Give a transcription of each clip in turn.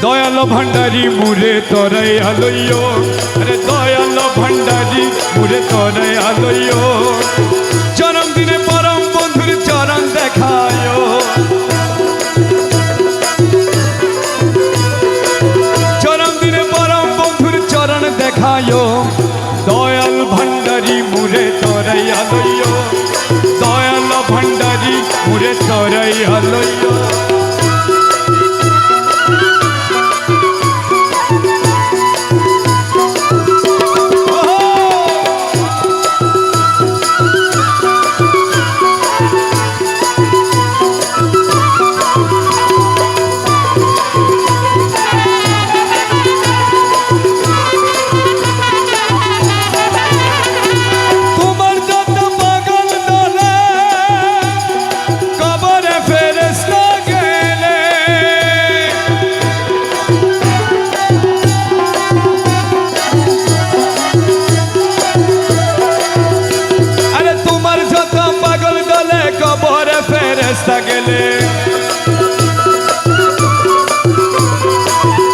দয়াল ভান্ডারি মুরে তরাই আলইও, আরে দয়াল ভান্ডারি মুরে তরাই আলইও, চরম দিনে পরম বন্ধুর চরণ দেখায়, চরম দিনে পরম বন্ধুর চরণ দেখায়, দয়াল ভান্ডারি মুরে তরাই আলইও, দয়াল ভান্ডারি মুরে তরাই আলইও। গেলে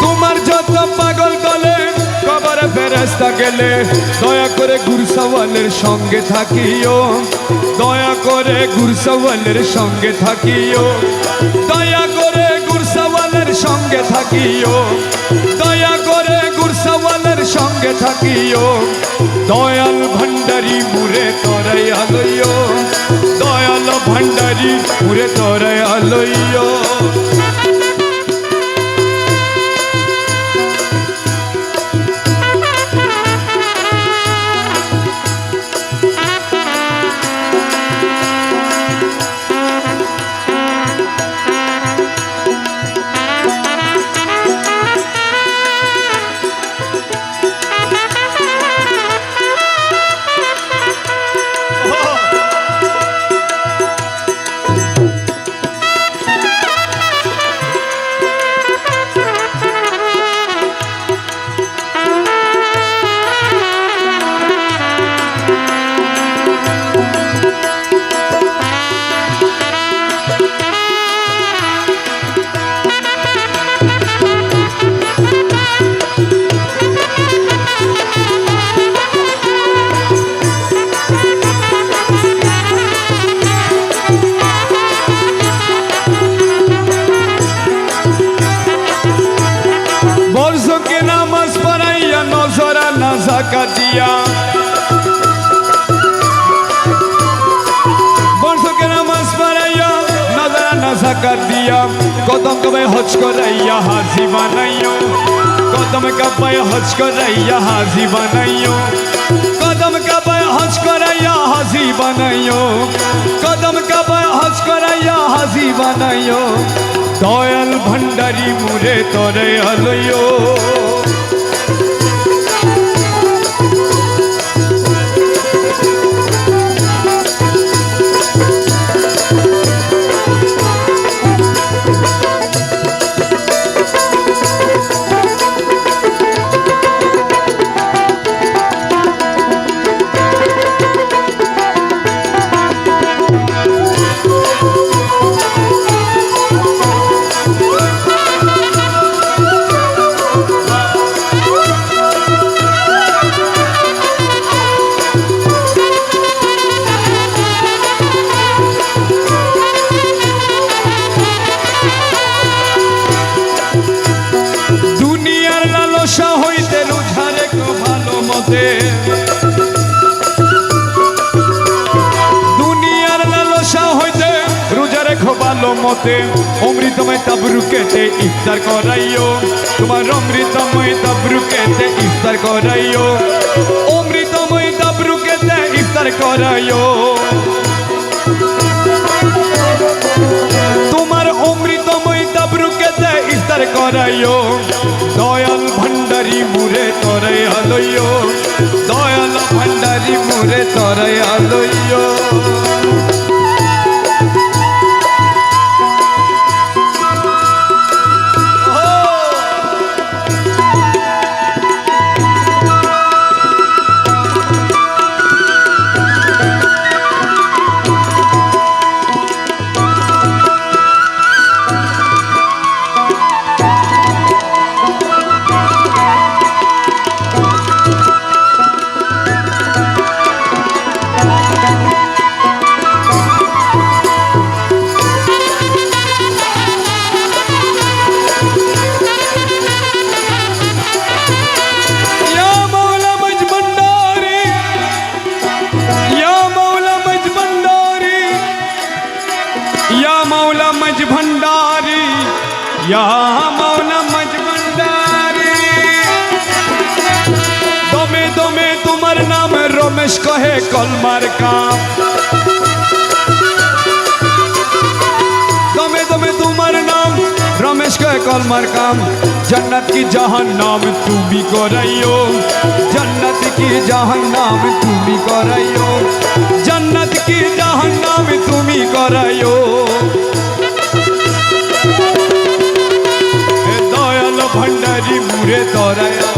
তোমার যত পাগল দলে কবরে ফেরেশতা গেলে, দয়া করে গুরসওয়ালের সঙ্গে থাকিও, দয়া করে গুরসওয়ালের সঙ্গে থাকিও, দয়া করে গুরসওয়ালের সঙ্গে থাকিও, দয়া করে গুরসওয়ালের সঙ্গে থাকিও, দয়াল ভান্ডারি মুরে তরাই আলইও, দয়াল ভান্ডারি মুরে তরাই আলইও। দিয়া বর্ষকে নামাজ পড়াইয়া নজরা না জাকাত দিয়া, কদম কবে হজ করাইয়া হাজি বানাইও, কদম কবে হজ করাইয়া হাজি বানাইও, কদম কবে হজ করাইয়া হাজি বানাইও, কদম কবে হজ করাইয়া হাজি বানাইও, দয়াল ভান্ডারি মুরে তরে আলইও। দুনিয়ার লালসা হইতে রোজা রেখো ভালো মতে, অমৃতময় তাবরুকেতে ইফতার করাইও, তোমার অমৃতময় তাবরুকেতে ইফতার করাইও, অমৃতময় তাবরুকেতে ইফতার করাইও, তোমার অমৃতময় তাবরুকেতে ইফতার করাইও, দয়াল ভান্ডারি মুরে তরাই আলইও, দয়াল ভান্ডারি মুরে তরাই আলইও। রমেশ কহে কলমার কাম দমে দমে তোমার নাম রমেশ কহে কলমার কাম जन्नत की जहन्नम তুমি कराइयो जन्नत की जहन्नम তুমি कराइयो जन्नत की जहन्नम তুমি कराइयो दयाल भंडारी मुरे तराया